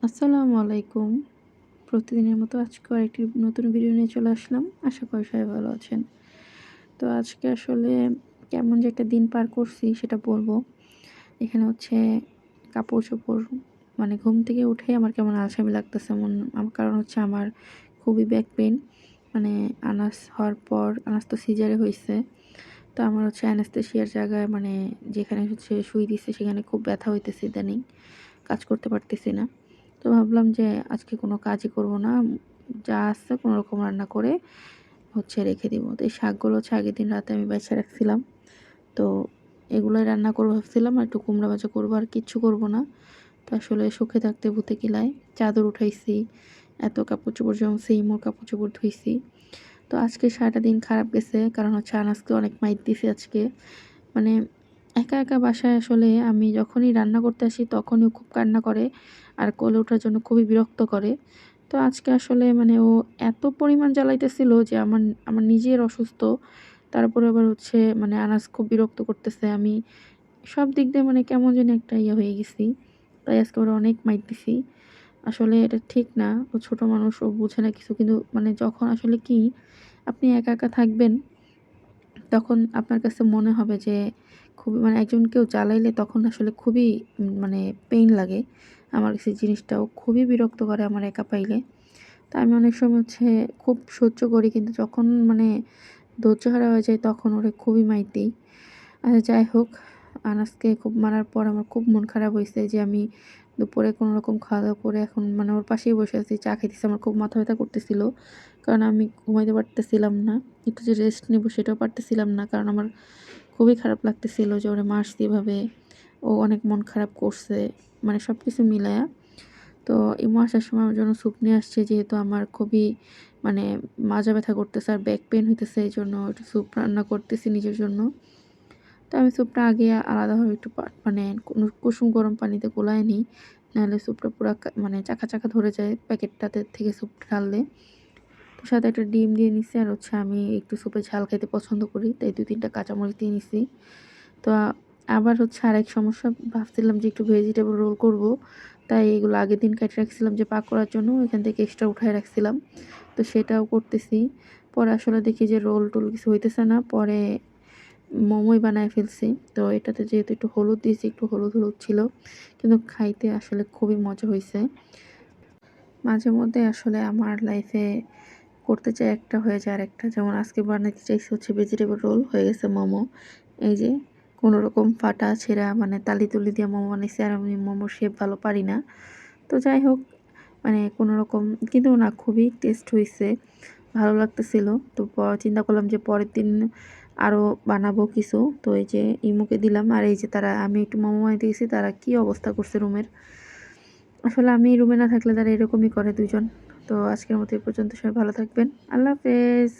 আসসালামু আলাইকুম। প্রতিদিনের মতো আজকেও আরেকটি নতুন ভিডিও নিয়ে চলে আসলাম। আশা করি সবাই ভালো আছেন। তো আজকে আসলে কেমন যে একটা দিন পার করছি সেটা বলবো। এখানে হচ্ছে কাপড়-চোপড় মানে ঘুম থেকে উঠেই আমার কেমন আলসামি লাগতেছে কারণ হচ্ছে আমার খুবই ব্যাক পেইন। মানে আনাস হওয়ার পর আনাস তো সিজারে হইছে। তো আমার হচ্ছে অ্যানেসথেসিয়ার জায়গায় মানে যেখানে হচ্ছে সুই দিছে সেখানে খুব ব্যথা হইতেছে ইদানিং। কাজ করতে পারতেছি না। তো ভাবলাম যে আজকে কোনো কাজই করব না। যা আছে কোনরকম রান্না করে হচ্ছে রেখে দিব। তো এই শাকগুলো হচ্ছে আগের দিন রাতে আমি বেঁচে রাখছিলাম। তো এগুলোই রান্না করব ভাবছিলাম। আর একটু কুমড়া ভাজা করব, আর কিচ্ছু করব না। তো আসলে সুখে থাকতে ভূতে কিলায়। চাদর উঠাইছি, এত কাপড়-চোপড় জমছে, ইমুর কাপড়-চোপড় ধুইছি। তো আজকে সারাটা দিন খারাপ গেছে। কারণ হচ্ছে আনাজকে অনেক মাইর দিছি আজকে। মানে একা, একা বাসায় আসলে আমি যখনই রান্না করতে আসি তখনই ও খুব কান্না করে। আর কোলে ওঠার জন্য খুবই বিরক্ত করে। তো আজকে আসলে মানে ও এত পরিমাণ জ্বালাইতেছিল যে আমার আমার নিজের অসুস্থ। তারপরে আবার হচ্ছে মানে আনাজ খুব বিরক্ত করতেছে। আমি সব দিক দিয়ে মানে কেমন জানি একটা হয়ে গেছি। তাই আজকে ওরে অনেক মাইর দিছি। আসলে এটা ঠিক না। ও ছোট মানুষ, ও বুঝে না কিছু। কিন্তু মানে যখন আসলে কি আপনি একা, একা থাকবেন তখন আপনার কাছে মনে হবে যে খুবই মানে একজন কেউ জ্বালাইলে তখন আসলে খুবই মানে পেইন লাগে। আমার কাছে জিনিসটাও খুবই বিরক্ত করে আমার একা পাইলে। তো আমি অনেক সময় হচ্ছে খুব সহ্য করি, কিন্তু যখন মানে ধৈর্যহারা হয়ে যায় তখন ওরে খুবই মাইর দেই। আচ্ছা যাই হোক, আনাজকে খুব মারার পর আমার খুব মন খারাপ হইছে যে আমি দুপুরে কোনরকম খাওয়া-দাওয়া করে এখন মানে ওর পাশেই বসে আছি। চা খাইতেছি। আমার খুব মাথা ব্যথা করতেছিল। কারণ আমি ঘুমাইতে পারতেছিলাম না। একটু যে রেস্ট নিব সেটাও পারতেছিলাম না। কারণ আমার খুবই খারাপ লাগতেছিল যে ওরে মারছি এভাবে। ও অনেক মন খারাপ করছে। মানে সবকিছু মিলায়া। তো ইমু আসার সময় আমার জন্য স্যুপ নিয়ে আসছে, যেহেতু আমার খুবই মানে মাজা ব্যথা করতেছে আর ব্যাক পেইন হইতেছে, এইজন্য একটু স্যুপ রান্না করতেছি নিজের জন্য। তো আমি স্যুপটা আগে আলাদাভাবে একটু মানে কুসুম গরম পানিতে গোলায় নিই। নাহলে স্যুপটা পুরা মানে চাকা, চাকা ধরে যায় প্যাকেটটাতে থেকে স্যুপটা ঢাললে। তো সাথে একটা ডিম দিয়ে নিছি, আর হচ্ছে আমি একটু স্যুপে ঝাল খেতে পছন্দ করি। তাই ২-৩ টা কাঁচামরিচ দিয়ে নিছি। তো আবার হচ্ছে আরেক সমস্যা, ভাবছিলাম যে একটু ভেজিটেবল রোল করব। তাই এগুলো আগের দিন কেটে রাখছিলাম যে পাকোড়ার জন্য, ওইখান থেকে এক্সট্রা উঠায় রাখছিলাম। তো সেটাও করতেছি। পরে আসলে দেখি যে রোল-টোল কিছু হইতেছে না। পরে মোমোই বানায় ফেলছি। তো এটাতে যেহেতু একটু হলুদ দিয়েছি, একটু হলুদ, হলুদ ছিল। কিন্তু খাইতে আসলে খুবই মজা হইছে। মাঝে মধ্যে আসলে আমার লাইফে করতে চাই একটা, হয়ে যায় আরেকটা। যেমন আজকে বানাইতে চাইছি হচ্ছে ভেজিটেবল রোল, হয়ে গেছে মোমো। এই যে কোনোরকম ফাটা ছেঁড়া মানে তালি-তুলি দিয়ে মোমো বানাইছি, আর আমি মোমোর শেপ ভালো পারি না। তো যাই হোক, মানে কোনোরকম কিন্তু না, খুবই টেস্ট হইছে। ভালো লাগতেছিল। তো চিন্তা করলাম যে পরের দিন আরও বানাবো কিছু। তো এই যে ইমুকে দিলাম। আর এই যে তারা, আমি একটু মোমো বানাইতে গেছি, তারা কি অবস্থা করছে রুমের। আসলে আমি রুমে না থাকলে তারা এরকমই করে ২ জন। তো আজকের মতো এই পর্যন্ত। সবাই ভালো থাকবেন। আল্লাহ হাফেজ।